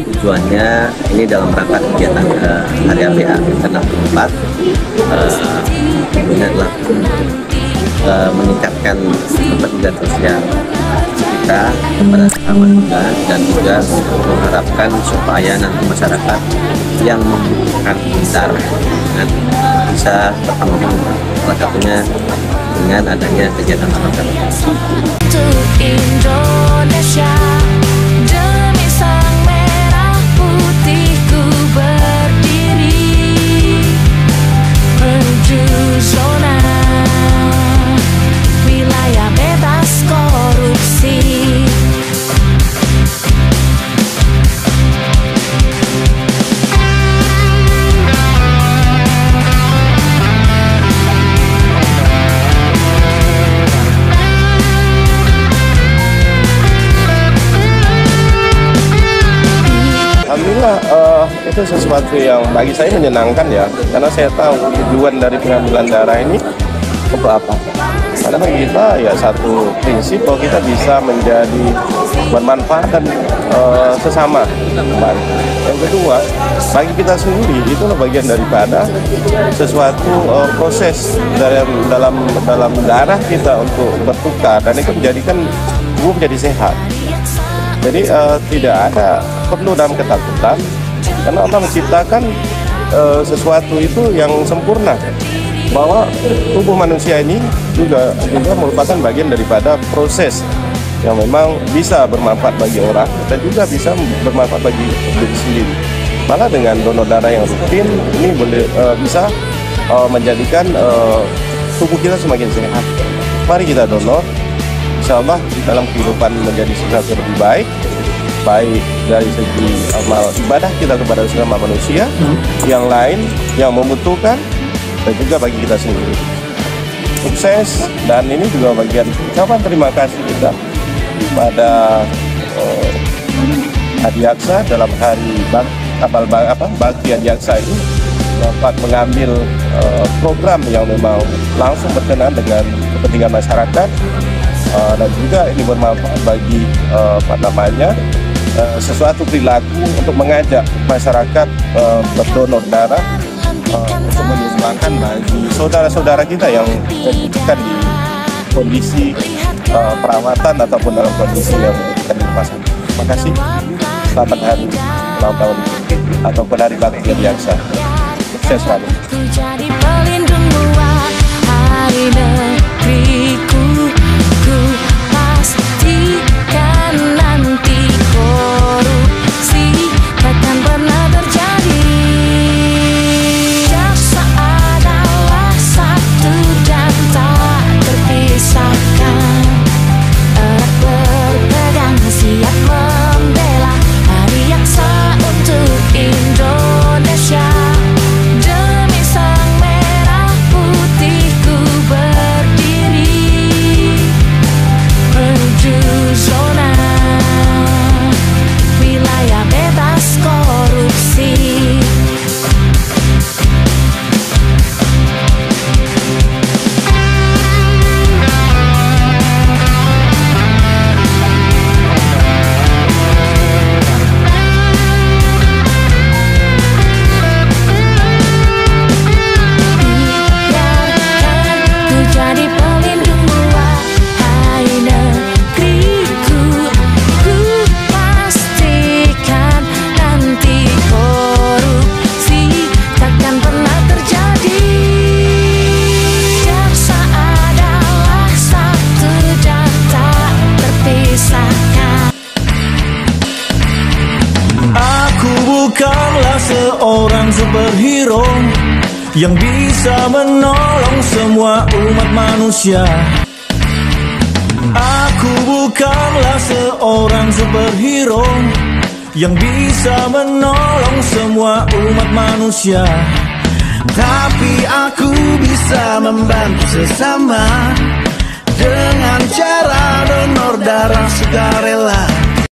Tujuannya ini dalam rangka kegiatan Hari APA ke-64, tentunya adalah meningkatkan kepedulian sosial kita kepada sesama kita, dan juga mengharapkan supaya nanti masyarakat yang membutuhkan darah bisa terpenuhi, salah satunya dengan adanya kegiatan donor. Untuk Indonesia, demi sang merah putihku berdiri menuju zona wilayah bebas korupsi. Alhamdulillah, itu sesuatu yang bagi saya menyenangkan ya, karena saya tahu tujuan dari pengambilan darah ini untuk apa. Padahal kita ya satu prinsip bahwa kita bisa menjadi bermanfaat dan sesama. Yang kedua, bagi kita sendiri itulah bagian daripada sesuatu proses dalam darah kita untuk bertukar, dan itu menjadikan tubuh menjadi sehat. Jadi tidak ada perlu dalam ketakutan, karena Allah menciptakan sesuatu itu yang sempurna, bahwa tubuh manusia ini juga merupakan bagian daripada proses yang memang bisa bermanfaat bagi orang dan juga bisa bermanfaat bagi diri sendiri. Malah dengan donor darah yang rutin ini boleh bisa menjadikan tubuh kita semakin sehat. Mari kita donor. Insya Allah dalam kehidupan menjadi sesuatu yang lebih baik dari segi amal ibadah kita kepada sesama manusia yang lain yang membutuhkan, dan juga bagi kita sendiri. Sukses, dan ini juga bagian ucapan terima kasih kita pada Adiaksa dalam hari Bakti Adiaksa ini dapat mengambil program yang memang langsung berkenaan dengan kepentingan masyarakat. Dan juga ini bermanfaat bagi sesuatu perilaku untuk mengajak masyarakat berdonor darah untuk menyumbangkan bagi saudara-saudara kita yang membutuhkan di kondisi perawatan ataupun dalam kondisi yang membutuhkan di rumah sakit. Terima kasih. Selamat hari ulang tahun ataupun hari Bakti Adiaksa. Sukses selalu. Pastikan nanti korupsi takkan pernah terjadi. Jaksa adalah satu dan tak terpisahkan. Erat berpegang siap membela Adiaksa untuk Indonesia. Demi sang merah putihku berdiri menuju zona wilayah bebas korupsi. Bukanlah seorang superhero yang bisa menolong semua umat manusia. Aku bukanlah seorang superhero yang bisa menolong semua umat manusia, tapi aku bisa membantu sesama dengan cara donor darah sukarela.